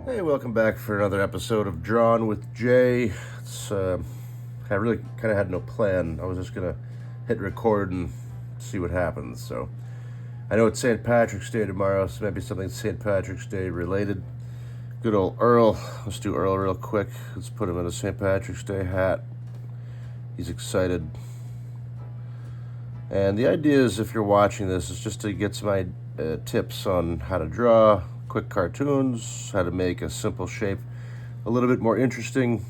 Hey, welcome back for another episode of Drawn with Jay. I really kind of had no plan. I was just gonna hit record and see what happens. So I know it's St. Patrick's Day tomorrow, so maybe something St. Patrick's Day related. Good old Earl. Let's do Earl real quick. Let's put him in a St. Patrick's Day hat. He's excited. And the idea is, if you're watching this, is just to get some tips on how to draw quick cartoons, how to make a simple shape a little bit more interesting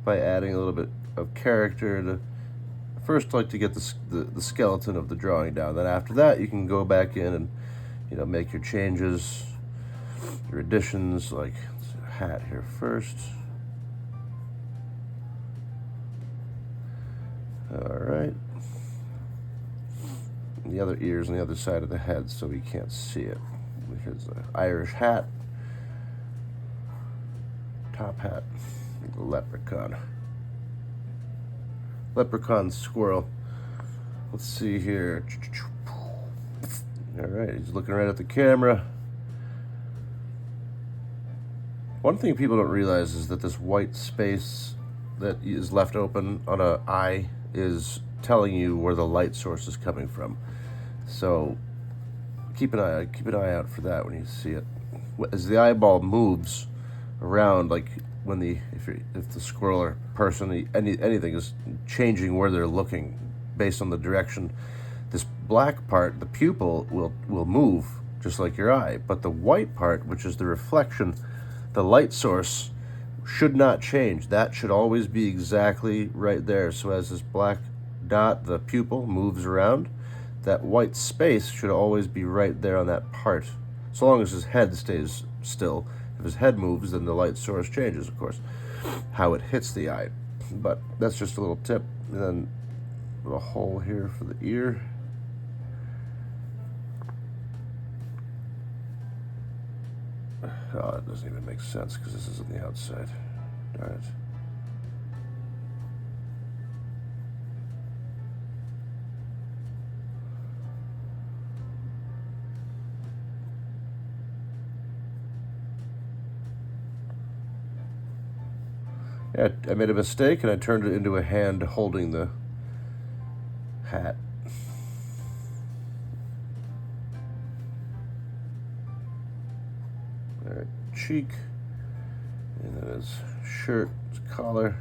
by adding a little bit of character. First, I like to get the skeleton of the drawing down. Then after that, you can go back in and make your changes, your additions, like a hat here first. All right. The other ears on the other side of the head so we can't see it. Here's the Irish hat, top hat, the leprechaun. Leprechaun squirrel. Let's see here. All right, he's looking right at the camera. One thing people don't realize is that this white space that is left open on an eye is telling you where the light source is coming from. So keep an eye out for that when you see it. As the eyeball moves around, like if the squirrel or person, anything is changing where they're looking based on the direction, this black part, the pupil, will move just like your eye. But the white part, which is the reflection, the light source, should not change. That should always be exactly right there. So as this black dot, the pupil, moves around, that white space should always be right there on that part, so long as his head stays still. If his head moves, then the light source changes, of course, how it hits the eye. But that's just a little tip. And then a hole here for the ear. Oh, it doesn't even make sense because this is on the outside. Darn it. Yeah, I made a mistake and I turned it into a hand holding the hat. All right, cheek, and then his shirt, his collar.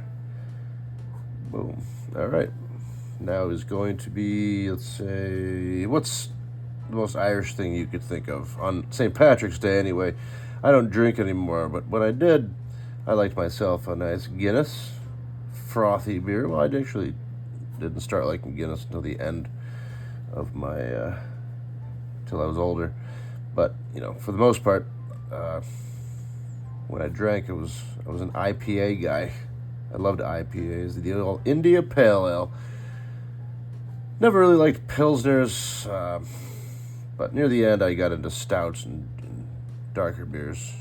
Boom. All right. Now is going to be, let's say, what's the most Irish thing you could think of on St. Patrick's Day anyway? I don't drink anymore, but when I did, I liked myself a nice Guinness, frothy beer. Well, I actually didn't start liking Guinness until the end of my, till I was older. But, for the most part, when I drank, I was an IPA guy. I loved IPAs, the old India Pale Ale. Never really liked Pilsners, but near the end I got into stouts and darker beers,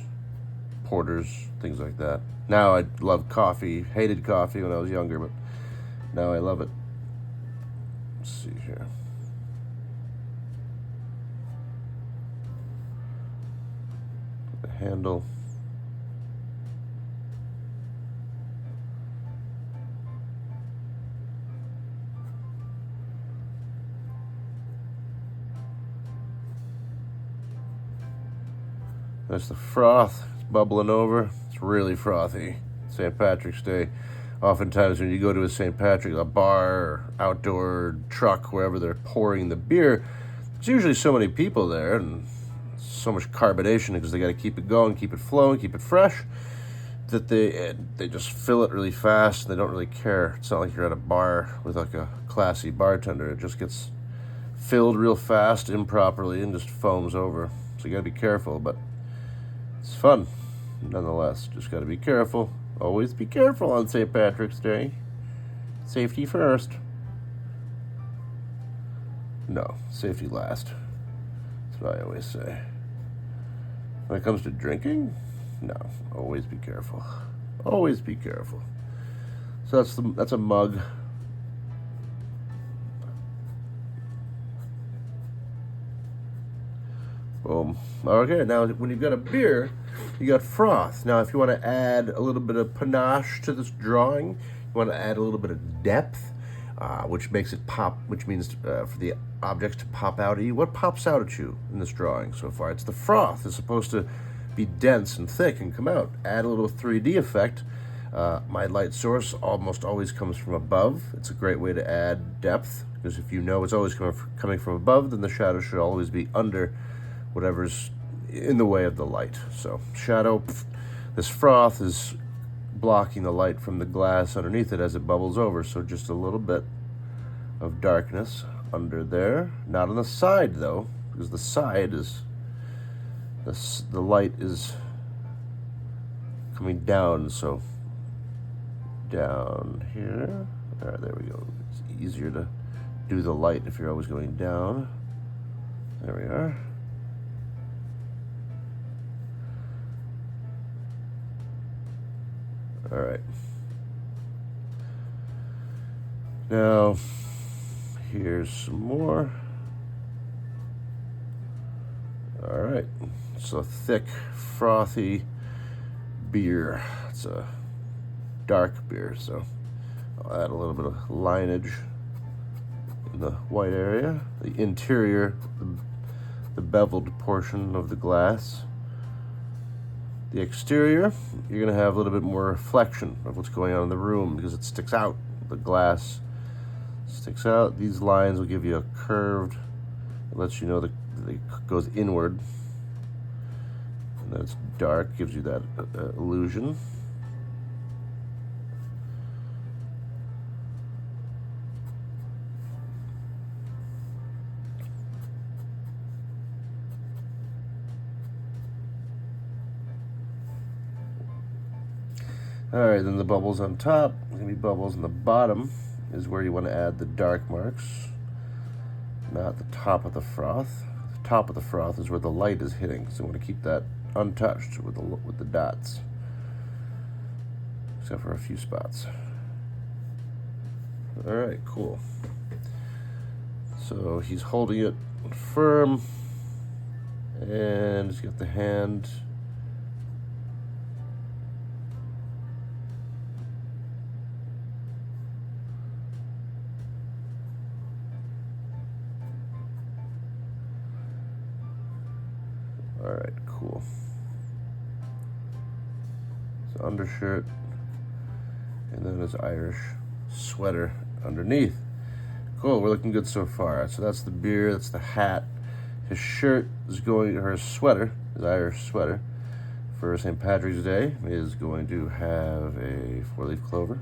porters, things like that. Now I love coffee. Hated coffee when I was younger, but now I love it. Let's see here. The handle. That's the froth. It's bubbling over. It's really frothy. St. Patrick's Day. Oftentimes when you go to a St. Patrick, a bar or outdoor truck, wherever they're pouring the beer, there's usually so many people there and so much carbonation because they got to keep it going, keep it flowing, keep it fresh, that they just fill it really fast and they don't really care. It's not like you're at a bar with like a classy bartender. It just gets filled real fast, improperly, and just foams over. So you got to be careful, but it's fun, nonetheless. Just got to be careful. Always be careful on St. Patrick's Day. Safety first. No, safety last. That's what I always say. When it comes to drinking, no, always be careful. Always be careful. So that's a mug. Boom. Okay, now when you've got a beer, you got froth. Now, if you want to add a little bit of panache to this drawing, you want to add a little bit of depth, which makes it pop, which means for the objects to pop out at you. What pops out at you in this drawing so far? It's the froth. It's supposed to be dense and thick and come out. Add a little 3D effect. My light source almost always comes from above. It's a great way to add depth, because if you know it's always coming from above, then the shadow should always be under whatever's in the way of the light. So shadow, this froth is blocking the light from the glass underneath it as it bubbles over, so just a little bit of darkness under there. Not on the side though, because the side is, the light is coming down, so down here. All right, there we go. It's easier to do the light if you're always going down. There we are. All right. Now, here's some more. All right. It's a thick, frothy beer. It's a dark beer, so I'll add a little bit of lineage in the white area. The interior, the beveled portion of the glass. The exterior, you're going to have a little bit more reflection of what's going on in the room because it sticks out. The glass sticks out. These lines will give you a curved, it lets you know that it goes inward. And then it's dark, gives you that illusion. All right, then the bubbles on top, there's gonna be bubbles on the bottom is where you want to add the dark marks, not the top of the froth. The top of the froth is where the light is hitting, so you want to keep that untouched with the dots, except for a few spots. All right, cool. So he's holding it firm, and he's got the hand. All right, cool. So undershirt, and then his Irish sweater underneath. Cool, we're looking good so far. So that's the beer, that's the hat. His shirt is going, or his sweater, his Irish sweater, for St. Patrick's Day is going to have a 4-leaf clover.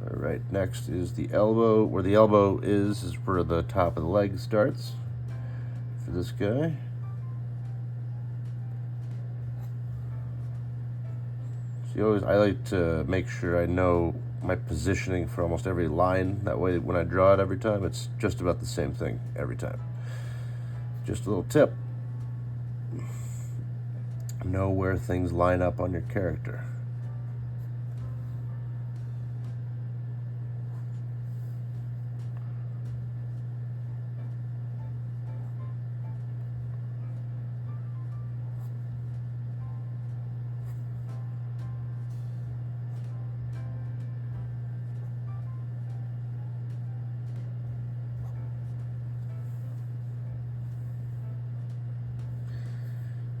Right, next is the elbow. Where the elbow is where the top of the leg starts for this guy. So I like to make sure I know my positioning for almost every line. That way when I draw it every time, it's just about the same thing every time. Just a little tip. Know where things line up on your character.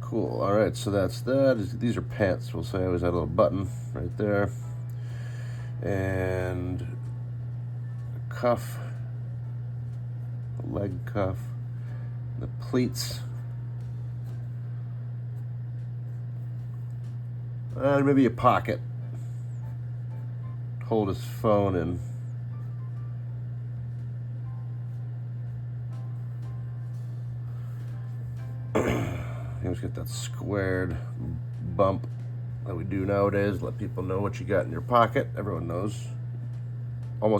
Cool, all right, so that's that. These are pants. We'll say I always had a little button right there. And a cuff, a leg cuff, the pleats. And maybe a pocket. Hold his phone in. Let's get that squared bump that we do nowadays. Let people know what you got in your pocket. Everyone knows.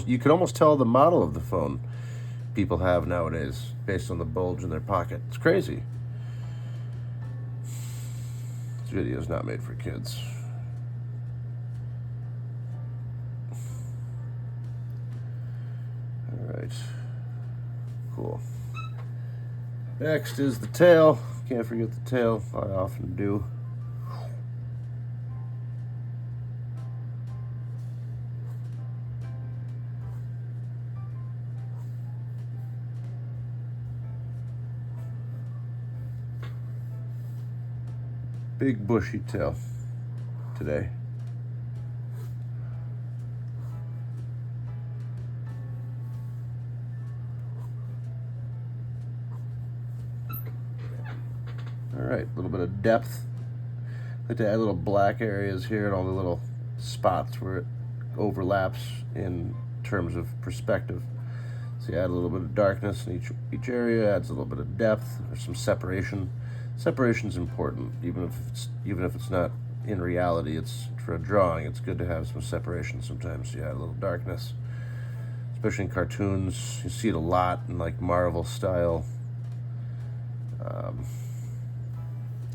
You can almost tell the model of the phone people have nowadays based on the bulge in their pocket. It's crazy. This video is not made for kids. Alright. Cool. Next is the tail. Can't forget the tail. I often do. Big bushy tail today. All right, a little bit of depth. I like to add little black areas here and all the little spots where it overlaps in terms of perspective. So you add a little bit of darkness in each area, adds a little bit of depth or some separation. Separation's important, even if it's not in reality. It's for a drawing. It's good to have some separation sometimes. So you add a little darkness, especially in cartoons. You see it a lot in like Marvel style,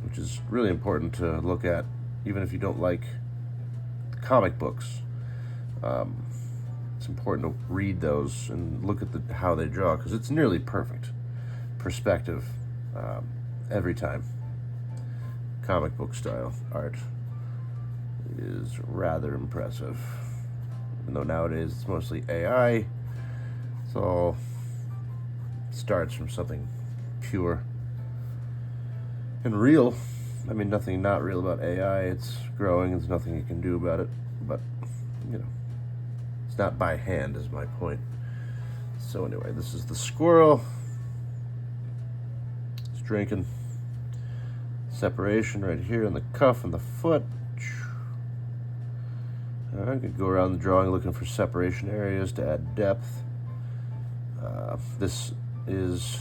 which is really important to look at, even if you don't like comic books. It's important to read those and look at how they draw, because it's nearly perfect perspective. Every time. Comic book style art is rather impressive. Even though nowadays it's mostly AI, it's all starts from something pure and real. I mean, nothing not real about AI. It's growing, there's nothing you can do about it. But, you know, it's not by hand is my point. So anyway, this is the squirrel. It's drinking. Separation right here in the cuff and the foot. All right, could go around the drawing looking for separation areas to add depth. This is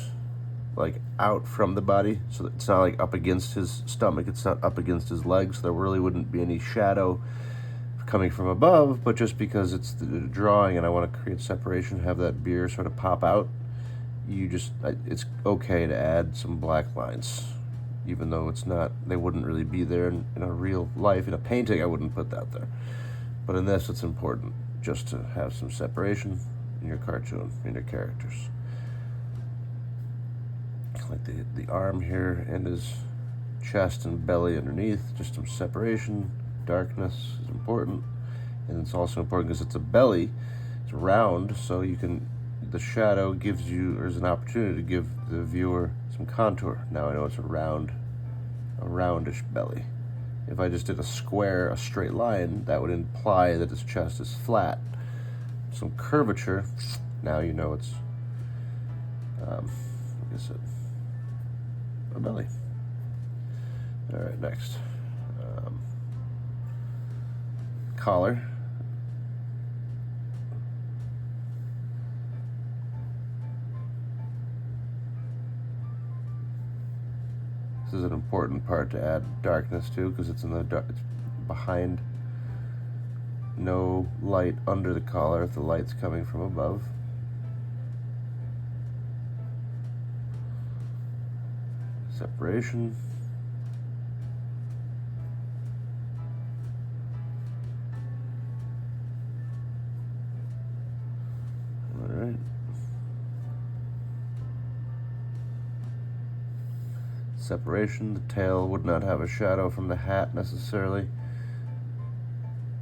like out from the body, so it's not like up against his stomach, it's not up against his legs, so there really wouldn't be any shadow coming from above, but just because it's the drawing and I want to create separation, have that beer sort of pop out, it's okay to add some black lines. Even though it's not, they wouldn't really be there in a real life. In a painting, I wouldn't put that there. But in this, it's important just to have some separation in your cartoon, in your characters. Like the arm here and his chest and belly underneath, just some separation. Darkness is important. And it's also important because it's a belly, it's round, so the shadow gives you, there's an opportunity to give the viewer some contour. Now I know it's a roundish belly. If I just did a straight line, that would imply that his chest is flat. Some curvature, now you know it's, like I said, a belly. All right, next. Collar. This is an important part to add darkness to, because it's in the dark. It's behind. No light under the collar if the light's coming from above. Separation. All right. Separation. The tail would not have a shadow from the hat necessarily,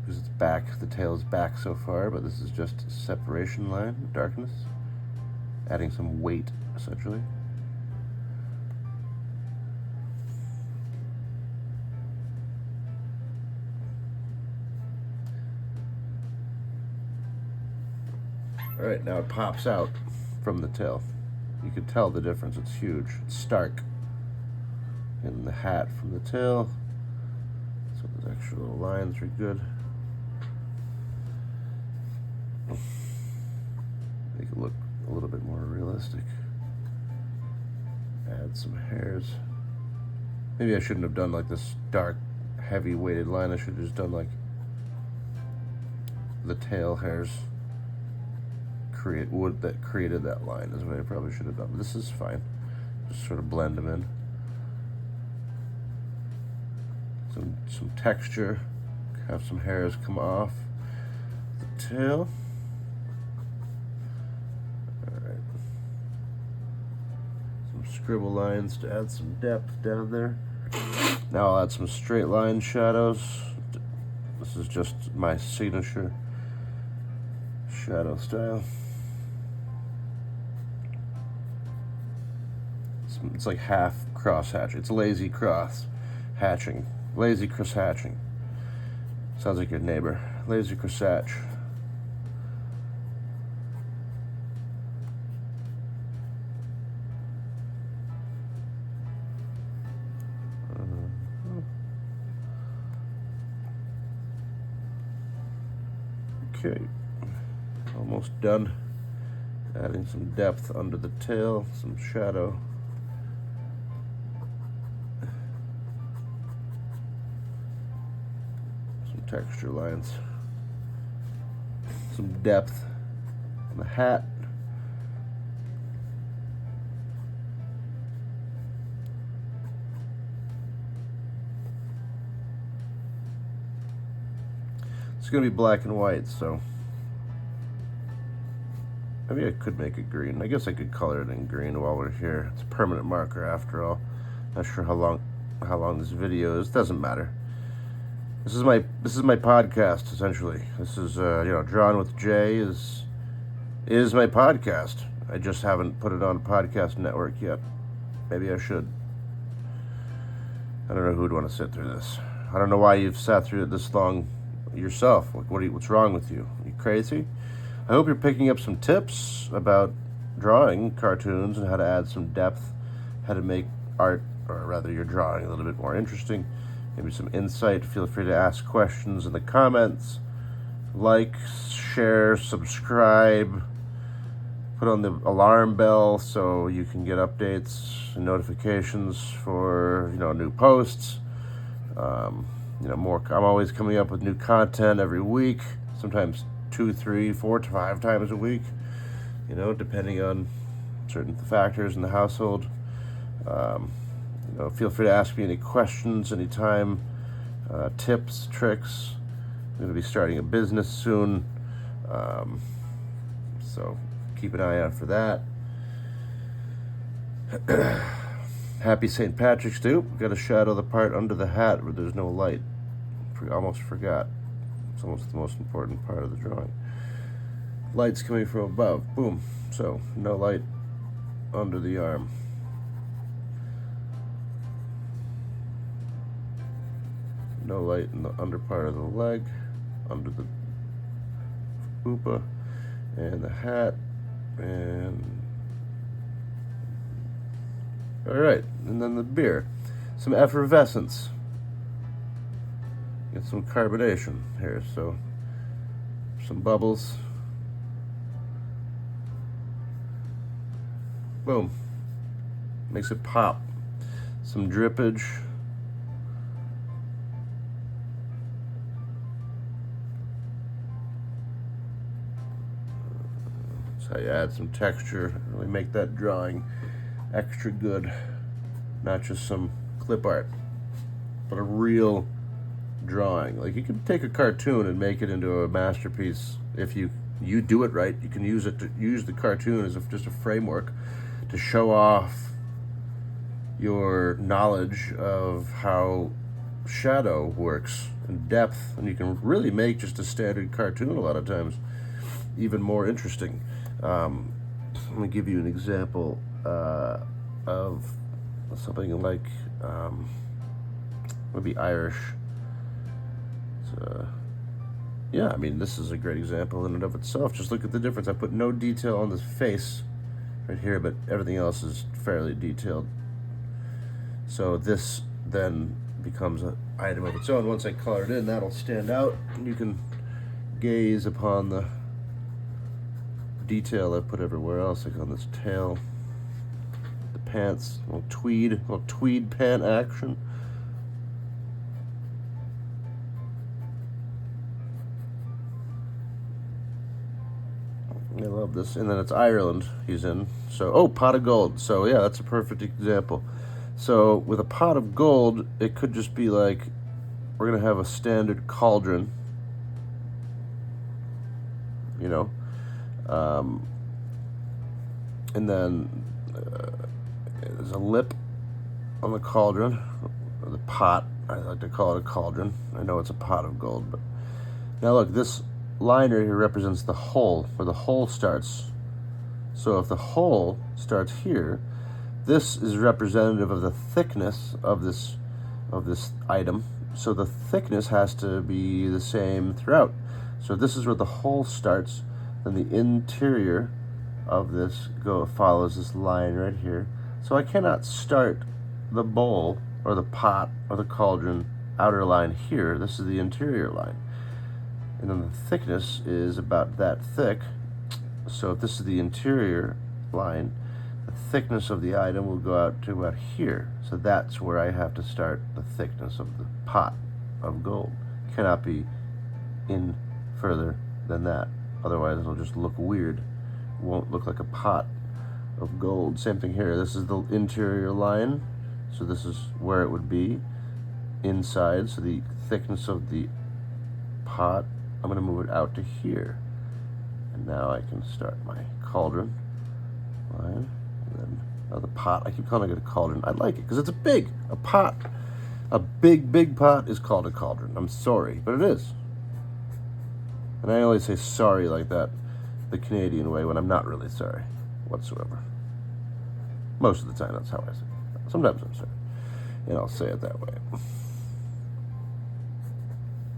because it's back, the tail is back so far, but this is just a separation line, darkness, adding some weight essentially. All right, now it pops out from the tail. You can tell the difference, it's huge, it's stark. In the hat from the tail, so those extra little lines are good. Make it look a little bit more realistic. Add some hairs. Maybe I shouldn't have done like this dark, heavy weighted line. I should have just done like the tail hairs that created that line is what I probably should have done. But this is fine. Just sort of blend them in. some texture. Have some hairs come off the tail. Alright. Some scribble lines to add some depth down there. Now I'll add some straight line shadows. This is just my signature shadow style. It's like half cross hatching. It's lazy cross hatching. Lazy cross hatching. Sounds like your neighbor. Lazy cross hatch. Okay, almost done. Adding some depth under the tail, some shadow. Some texture lines. Some depth on the hat. It's going to be black and white, so maybe I could make it green. I guess I could color it in green while we're here. It's a permanent marker after all. Not sure how long this video is. Doesn't matter. This is my podcast essentially. This is Drawn with Jay is my podcast. I just haven't put it on a podcast network yet. Maybe I should. I don't know who'd want to sit through this. I don't know why you've sat through it this long yourself. What's wrong with you? Are you crazy? I hope you're picking up some tips about drawing cartoons and how to add some depth, how to make art, or rather your drawing, a little bit more interesting. Maybe some insight. Feel free to ask questions in the comments. Like, share, subscribe. Put on the alarm bell so you can get updates and notifications for new posts. More. I'm always coming up with new content every week, sometimes 2, 3, 4 to 5 times a week, depending on certain factors in the household. Feel free to ask me any questions anytime, tips, tricks. I'm going to be starting a business soon, so keep an eye out for that. Happy St. Patrick's Day. Got to shadow the part under the hat where there's no light. Almost forgot. It's almost the most important part of the drawing. Light's coming from above. Boom. So, no light under the arm. No light in the under part of the leg, under the fupa, and the hat, and all right, and then the beer. Some effervescence. Get some carbonation here, so some bubbles. Boom. Makes it pop. Some drippage. That's how you add some texture, really make that drawing extra good. Not just some clip art, but a real drawing. Like, you can take a cartoon and make it into a masterpiece if you do it right. You can use the cartoon as just a framework to show off your knowledge of how shadow works and depth, and you can really make just a standard cartoon a lot of times even more interesting. Let me give you an example of something like maybe Irish. Yeah, I mean, this is a great example in and of itself. Just look at the difference. I put no detail on this face right here, but everything else is fairly detailed. So this then becomes an item of its own. Once I color it in, that'll stand out, and you can gaze upon the detail I put everywhere else, like on this tail, the pants, little tweed pant action. I love this. And then it's Ireland he's in. So, pot of gold. So, yeah, that's a perfect example. So, with a pot of gold, it could just be like we're going to have a standard cauldron, you know, and then there's a lip on the cauldron, or the pot. I like to call it a cauldron. I know it's a pot of gold, but now look, this line right here represents the hole, where the hole starts. So if the hole starts here, this is representative of the thickness of this item. So the thickness has to be the same throughout. So this is where the hole starts, then the interior of this follows this line right here. So I cannot start the bowl or the pot or the cauldron outer line here. This is the interior line. And then the thickness is about that thick. So if this is the interior line, the thickness of the item will go out to about here. So that's where I have to start the thickness of the pot of gold. Cannot be in further than that. Otherwise it'll just look weird. It won't look like a pot of gold. Same thing here. This is the interior line. So this is where it would be inside. So the thickness of the pot, I'm going to move it out to here. And now I can start my cauldron line. And then the pot, I keep calling it a cauldron. I like it because it's a pot. A big pot is called a cauldron. I'm sorry, but it is. And I only say sorry like that the Canadian way when I'm not really sorry whatsoever. Most of the time, that's how I say it. Sometimes I'm sorry, and I'll say it that way.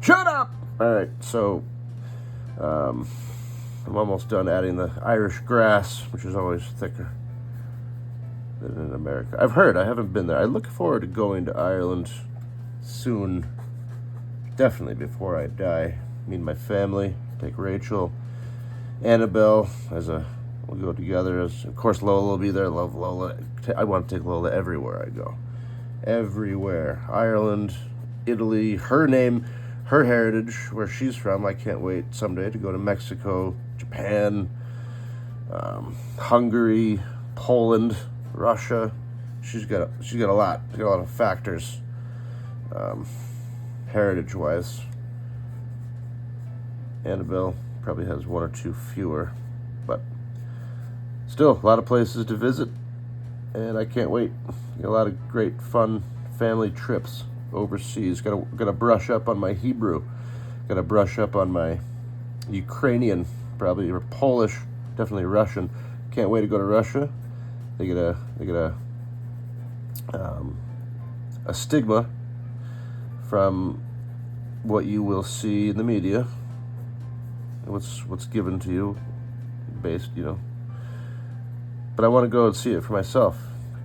Shut up! All right, so I'm almost done adding the Irish grass, which is always thicker than in America. I've heard, I haven't been there. I look forward to going to Ireland soon, definitely before I die. Me and my family, take Rachel, Annabelle, we'll go together. Of course, Lola will be there. Love Lola. I want to take Lola everywhere I go. Everywhere. Ireland, Italy, her name, her heritage, where she's from. I can't wait someday to go to Mexico, Japan, Hungary, Poland, Russia. She's got a lot. She's got a lot of factors, heritage-wise. Annabelle probably has one or two fewer, but still a lot of places to visit, and I can't wait. Got a lot of great fun family trips overseas. Gotta brush up on my Hebrew. Gotta brush up on my Ukrainian, probably, or Polish, definitely Russian. Can't wait to go to Russia. They get a stigma from what you will see in the media. What's given to you, based, But I want to go and see it for myself,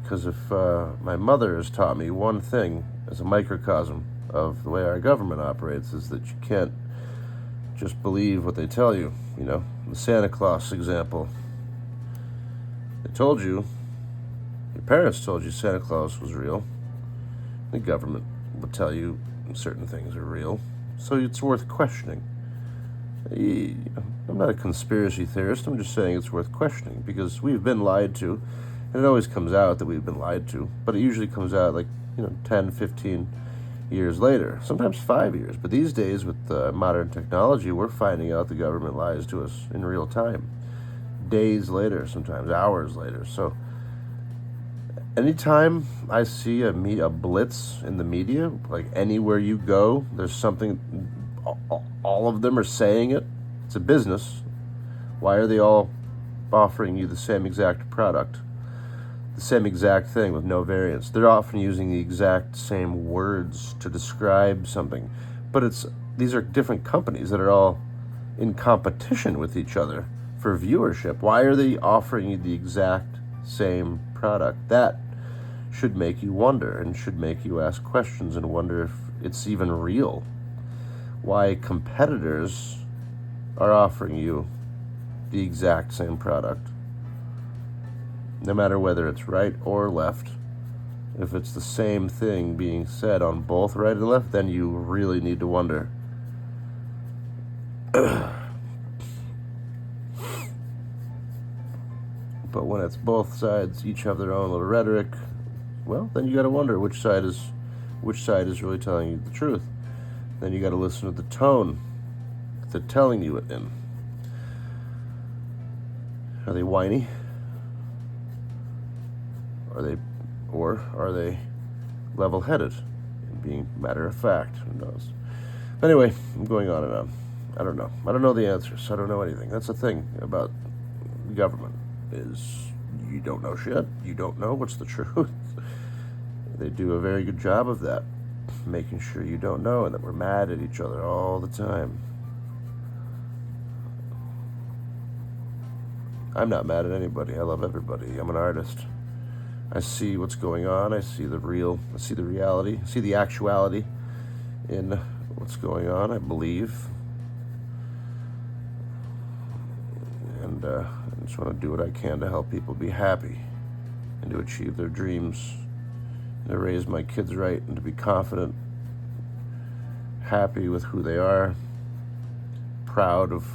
because if my mother has taught me one thing as a microcosm of the way our government operates, is that you can't just believe what they tell you. The Santa Claus example. They told you, your parents told you Santa Claus was real. The government would tell you certain things are real, so it's worth questioning. I'm not a conspiracy theorist. I'm just saying it's worth questioning, because we've been lied to, and it always comes out that we've been lied to, but it usually comes out 10, 15 years later, sometimes 5 years. But these days, with modern technology, we're finding out the government lies to us in real time, days later, sometimes hours later. So anytime I see a blitz in the media, like anywhere you go, there's something. All of them are saying it. It's a business. Why are they all offering you the same exact product? The same exact thing with no variance. They're often using the exact same words to describe something. But these are different companies that are all in competition with each other for viewership. Why are they offering you the exact same product? That should make you wonder, and should make you ask questions and wonder if it's even real. Why competitors are offering you the exact same product, no matter whether it's right or left. If it's the same thing being said on both right and left, then you really need to wonder. But when it's both sides each have their own little rhetoric, well, then you got to wonder which side is really telling you the truth. Then you got to listen to the tone that they're telling you it in. Are they whiny? Or are they level-headed and being matter of fact? Who knows? Anyway, I'm going on and on. I don't know. I don't know the answers. I don't know anything. That's the thing about government is you don't know shit. You don't know what's the truth. They do a very good job of that, making sure you don't know and that we're mad at each other all the time. I'm not mad at anybody. I love everybody. I'm an artist. I see what's going on. I see the reality. I see the actuality in what's going on. I believe. And I just want to do what I can to help people be happy and to achieve their dreams and to raise my kids right and to be confident, happy with who they are, proud of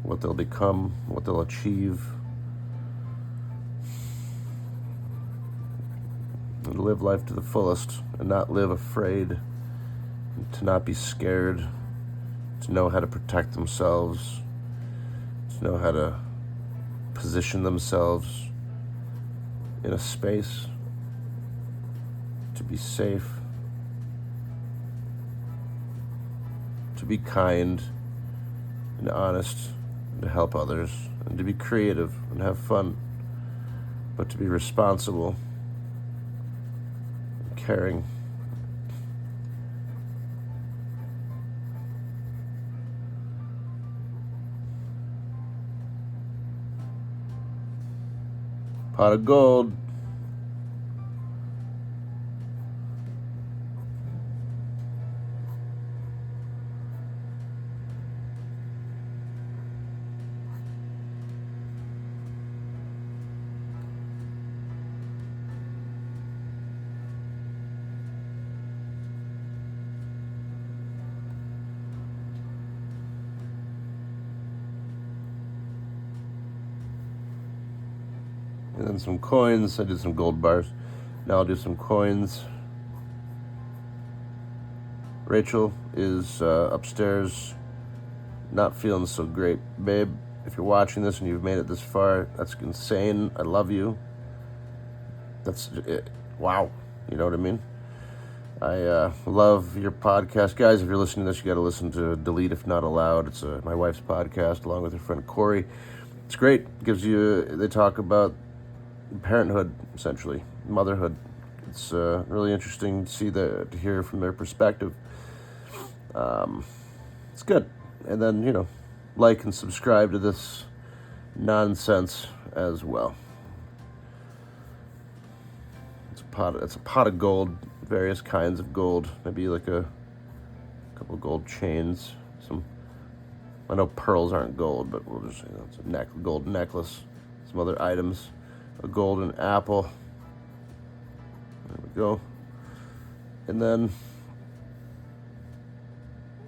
what they'll become, what they'll achieve, and live life to the fullest and not live afraid, and to not be scared, to know how to protect themselves, to know how to position themselves in a space, to be safe, to be kind and honest, and to help others, and to be creative and have fun, but to be responsible, and caring. Pot of gold. And then some coins. I did some gold bars. Now I'll do some coins. Rachel is upstairs, not feeling so great. Babe, if you're watching this and you've made it this far, that's insane. I love you. That's it. Wow. You know what I mean? I love your podcast. Guys, if you're listening to this, you got to listen to Delete If Not Allowed. It's my wife's podcast along with her friend Corey. It's great. It gives you, they talk about parenthood, essentially, motherhood. It's really interesting to hear from their perspective. It's good. And then, like and subscribe to this nonsense as well. It's a pot of gold, various kinds of gold, maybe like a couple of gold chains. I know pearls aren't gold, but we'll just, it's a gold necklace, some other items, a golden apple. There we go. And then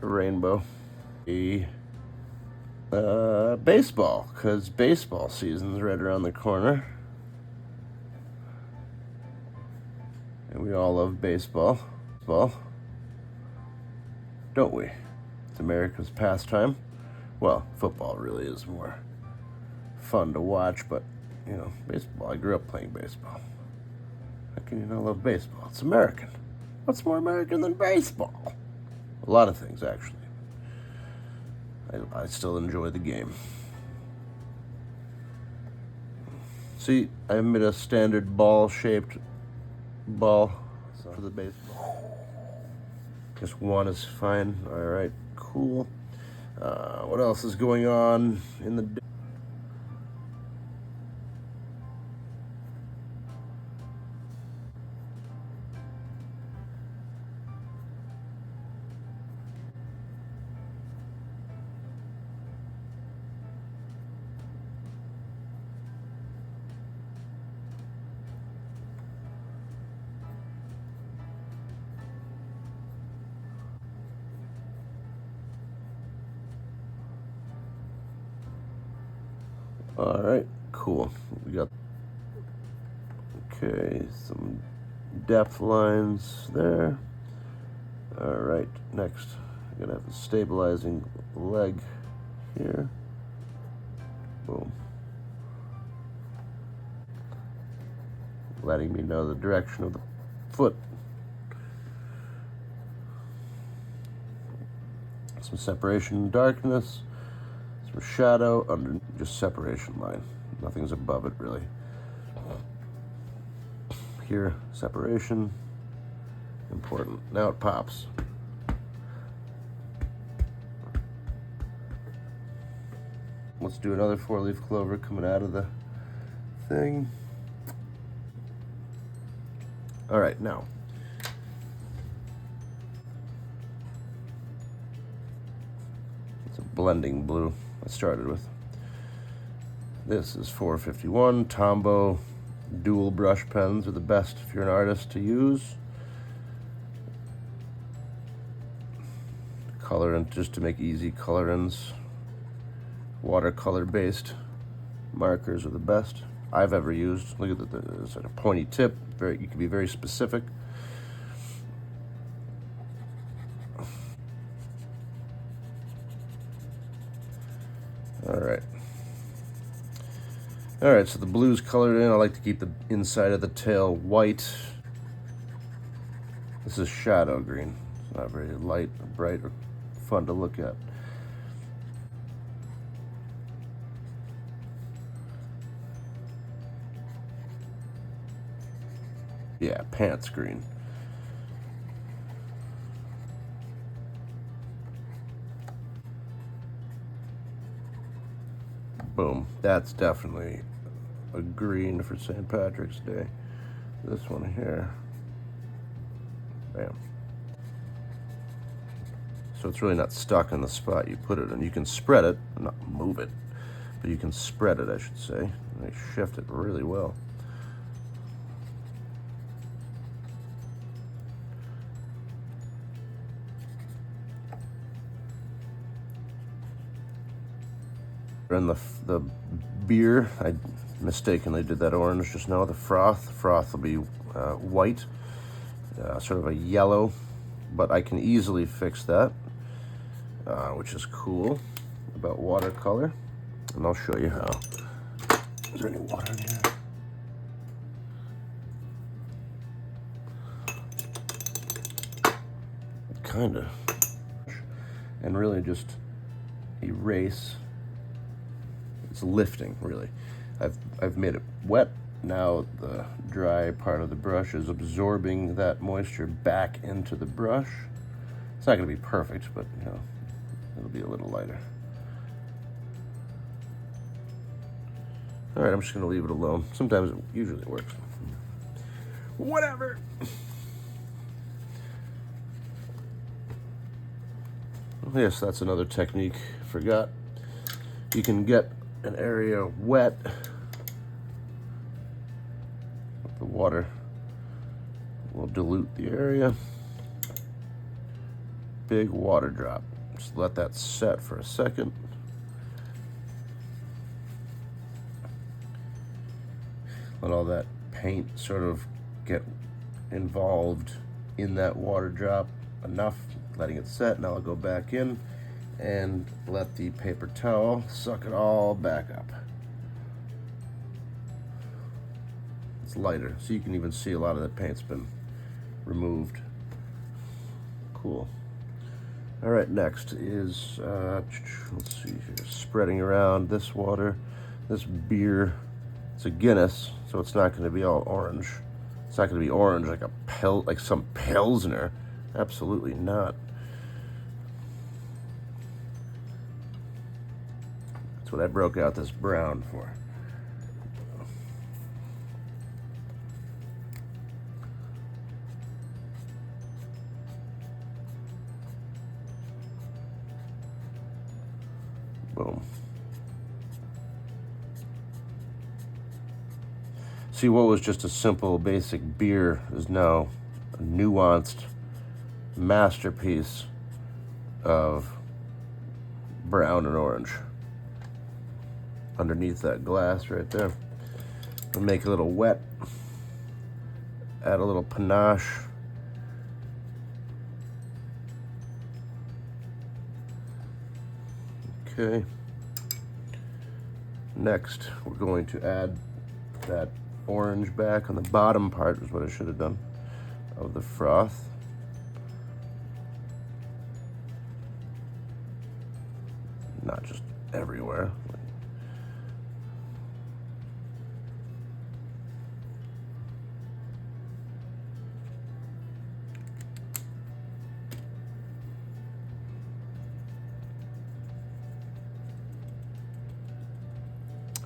a rainbow. Baseball, because baseball season's right around the corner. And we all love baseball. Don't we? It's America's pastime. Well, football really is more fun to watch, but, baseball, I grew up playing baseball. How can you not love baseball? It's American. What's more American than baseball? A lot of things, actually. I still enjoy the game. See, I made a standard ball-shaped ball for the baseball. Just one is fine. All right, cool. What else is going on in the... All right, cool. We got, okay, some depth lines there. All right, next, I'm gonna have the stabilizing leg here. Boom. Letting me know the direction of the foot. Some separation in darkness, some shadow under just separation line. Nothing's above it really. Here, separation, important. Now it pops. Let's do another 4-leaf clover coming out of the thing. All right, now. It's a blending blue I started with. This is 451. Tombow dual brush pens are the best if you're an artist to use. Color in just to make easy color ins. Watercolor based markers are the best I've ever used. Look at the sort of pointy tip. You can be very specific. All right. All right, so the blue's colored in. I like to keep the inside of the tail white. This is shadow green. It's not very light or bright or fun to look at. Yeah, pants green. Boom. That's definitely a green for St. Patrick's Day. This one here. Bam. So it's really not stuck in the spot you put it in. You can spread it, not move it, but you can spread it, I should say. And they shift it really well. And the beer, I mistakenly did that orange just now. The froth will be white, sort of a yellow, but I can easily fix that, which is cool about watercolor, and I'll show you how. Is there any water in here? Kinda. And really just erase. It's lifting, really. I've made it wet. Now the dry part of the brush is absorbing that moisture back into the brush. It's not going to be perfect, but you know, it'll be a little lighter. All right, I'm just going to leave it alone. Sometimes it usually works. Whatever. Yes, that's another technique. Forgot. You can get an area wet. The water will dilute the area. Big water drop. Just let that set for a second. Let all that paint sort of get involved in that water drop enough, letting it set. Now I'll go back in and let the paper towel suck it all back up. It's lighter, so you can even see a lot of the paint's been removed. Cool. All right, next is, let's see here, spreading around this water, this beer. It's a Guinness, so it's not going to be all orange. It's not going to be orange like some Pilsner. Absolutely not. That's what I broke out this brown for. Boom. See, what was just a simple, basic beer is now a nuanced masterpiece of brown and orange underneath that glass right there. We'll make it a little wet, add a little panache, Okay. Next, we're going to add that orange back on the bottom part, is what I should have done, of the froth. Not just everywhere.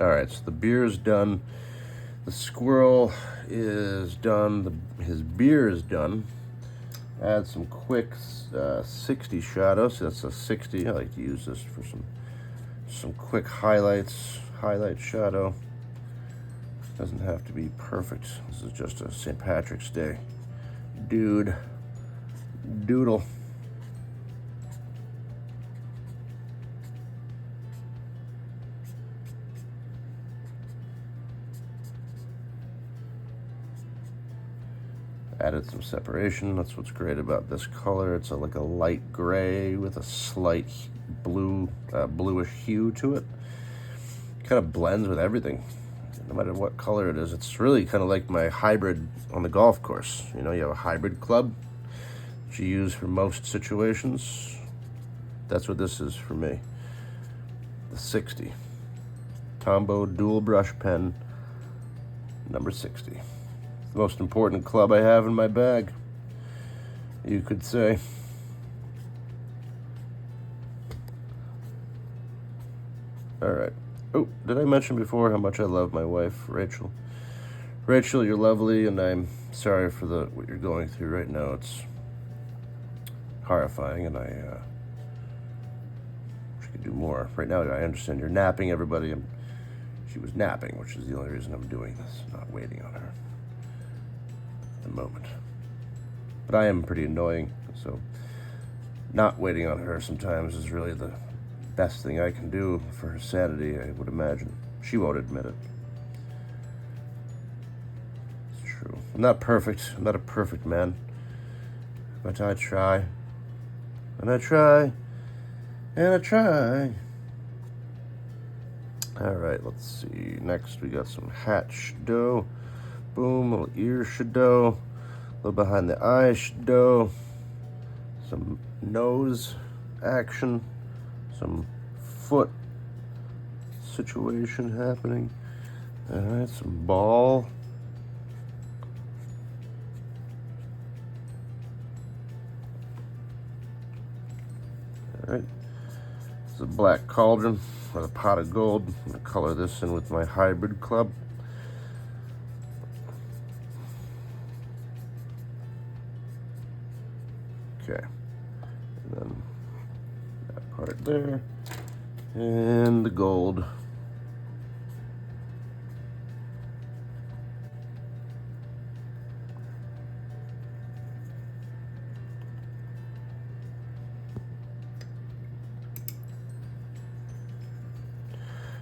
All right, so the beer is done. The squirrel is done. His beer is done. Add some quick 60 shadows. That's a 60. I like to use this for some quick highlights. Highlight shadow. Doesn't have to be perfect. This is just a St. Patrick's Day doodle. Added some separation. That's what's great about this color. It's like a light gray with a slight bluish hue to it. Kind of blends with everything, no matter what color it is. It's really kind of like my hybrid on the golf course. You know, you have a hybrid club that you use for most situations. That's what this is for me. The 60. Tombow dual brush pen, number 60. The most important club I have in my bag, you could say. All right. Oh, did I mention before how much I love my wife, Rachel? Rachel, you're lovely, and I'm sorry for what you're going through right now. It's horrifying, and I wish I could do more. Right now, I understand you're napping everybody. She was napping, which is the only reason I'm doing this, not waiting on her the moment. But I am pretty annoying, so not waiting on her sometimes is really the best thing I can do for her sanity, I would imagine. She won't admit it. It's true. I'm not perfect. I'm not a perfect man. But I try. And I try. And I try. Alright, let's see. Next we got some hat shadow. Boom, little ear shadow, a little behind the eye shadow, some nose action, some foot situation happening. All right, some ball. All right, it's a black cauldron with a pot of gold. I'm gonna color this in with my hybrid club. Okay, and then that part there, and the gold.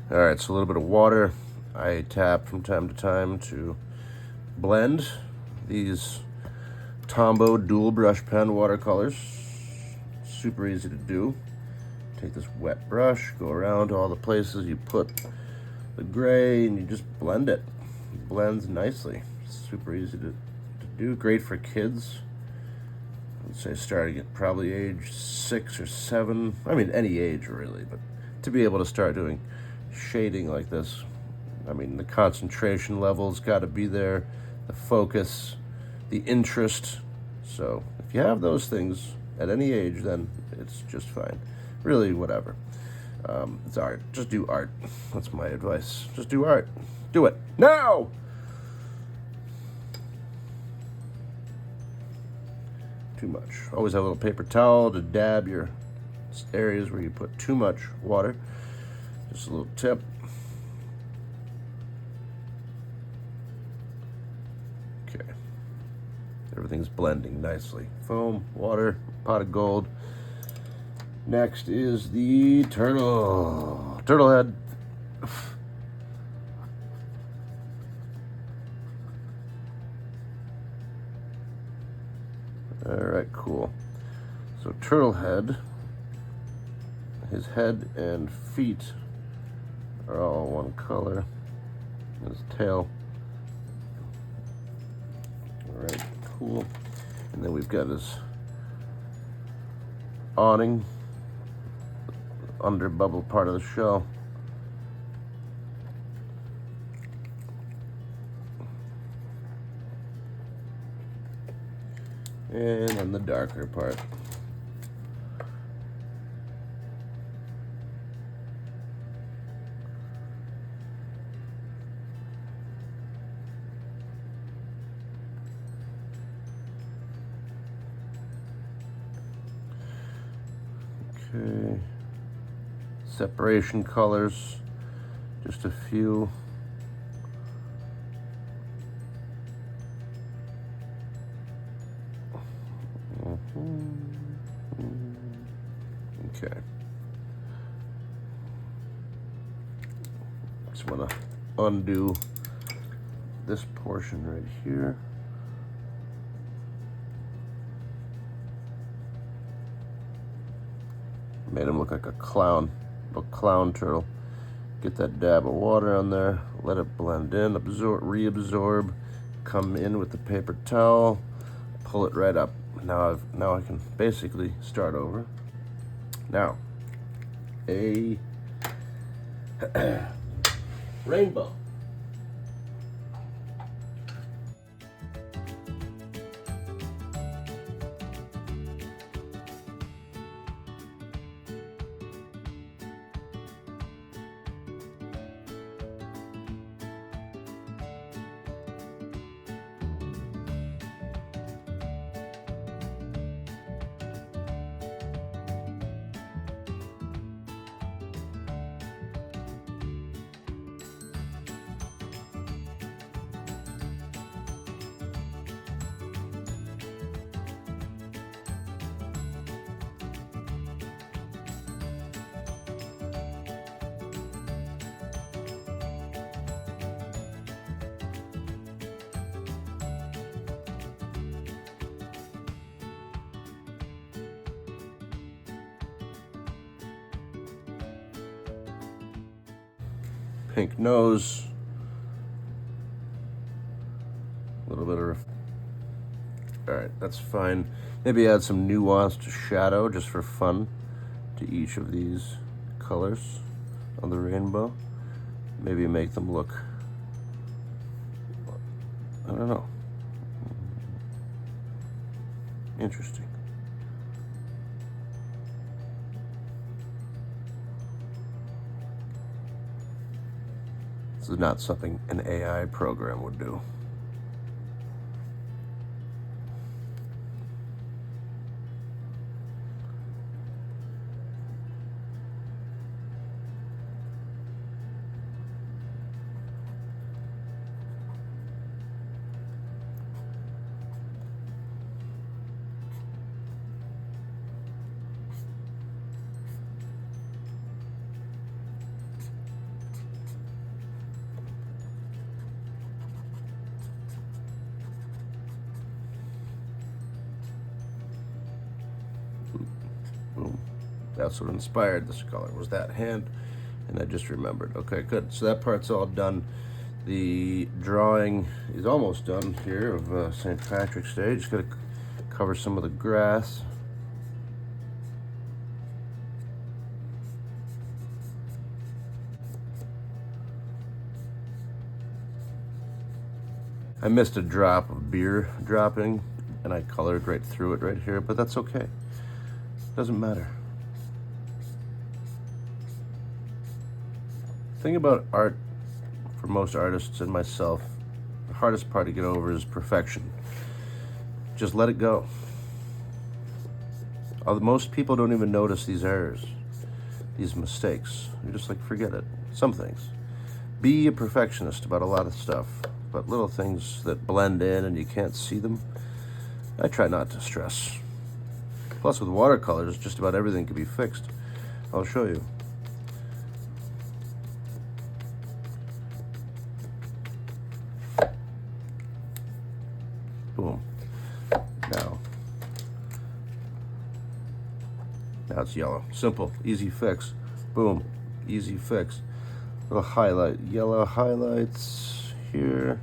All right, so a little bit of water. I tap from time to time to blend these Tombow dual brush pen watercolors. Super easy to do. Take this wet brush, go around to all the places you put the gray, and you just blend it. It blends nicely. Super easy to do. Great for kids. I'd say starting at probably age 6 or 7. I mean, any age really, but to be able to start doing shading like this, I mean, the concentration level's got to be there, the focus, the interest. So if you have those things at any age, then it's just fine. Really, whatever. It's art. Just do art. That's my advice. Just do art. Do it now. Too much. Always have a little paper towel to dab your areas where you put too much water. Just a little tip. Okay. Everything's blending nicely. Foam, water, pot of gold. Next is the turtle head. All right, cool. So turtle head his head and feet are all one color. His tail. All right, cool. And then we've got his awning, under bubble part of the shell. And then the darker part. Okay. Separation colors, just a few. Okay. Just want to undo this portion right here. Made him look like a clown turtle. Get that dab of water on there, let it blend in, absorb, reabsorb, come in with the paper towel, pull it right up. Now I can basically start over. Now, a rainbow. Pink nose, a little bit of, all right, that's fine. Maybe add some nuanced shadow just for fun to each of these colors on the rainbow. Maybe make them look, I don't know, interesting. This is not something an AI program would do. Boom. That's what inspired this color, was that hand, and I just remembered. Okay, good. So that part's all done. The drawing is almost done here of St. Patrick's Day. Just got to cover some of the grass. I missed a drop of beer dropping, and I colored right through it right here, but that's okay. Doesn't matter. The thing about art, for most artists and myself, the hardest part to get over is perfection. Just let it go. Most people don't even notice these errors, these mistakes. You're just like, forget it. Some things. Be a perfectionist about a lot of stuff, but little things that blend in and you can't see them, I try not to stress. Plus, with watercolors, just about everything can be fixed. I'll show you. Boom. Now, Now it's yellow. Simple, easy fix. Boom, easy fix. Little highlight, yellow highlights here.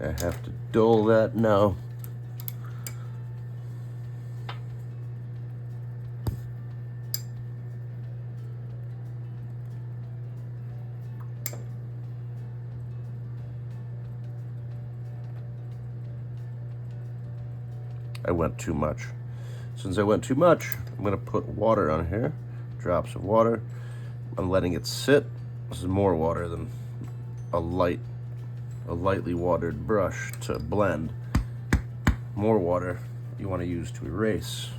I have to dull that now. I went too much. Since I went too much, I'm gonna put water on here, drops of water. I'm letting it sit. This is more water than a lightly watered brush to blend. More water you want to use to erase.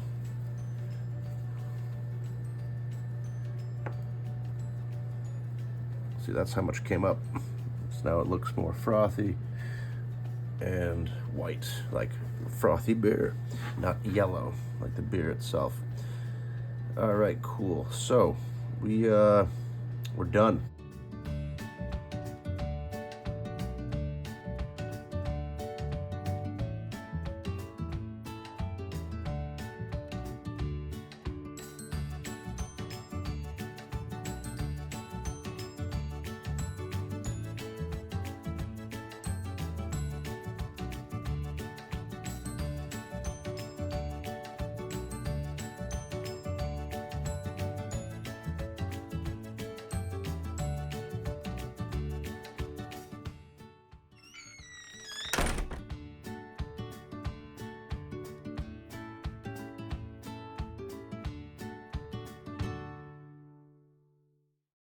See, that's how much came up. So now it looks more frothy and white, like frothy beer, not yellow like the beer itself. All right, cool. So we're done.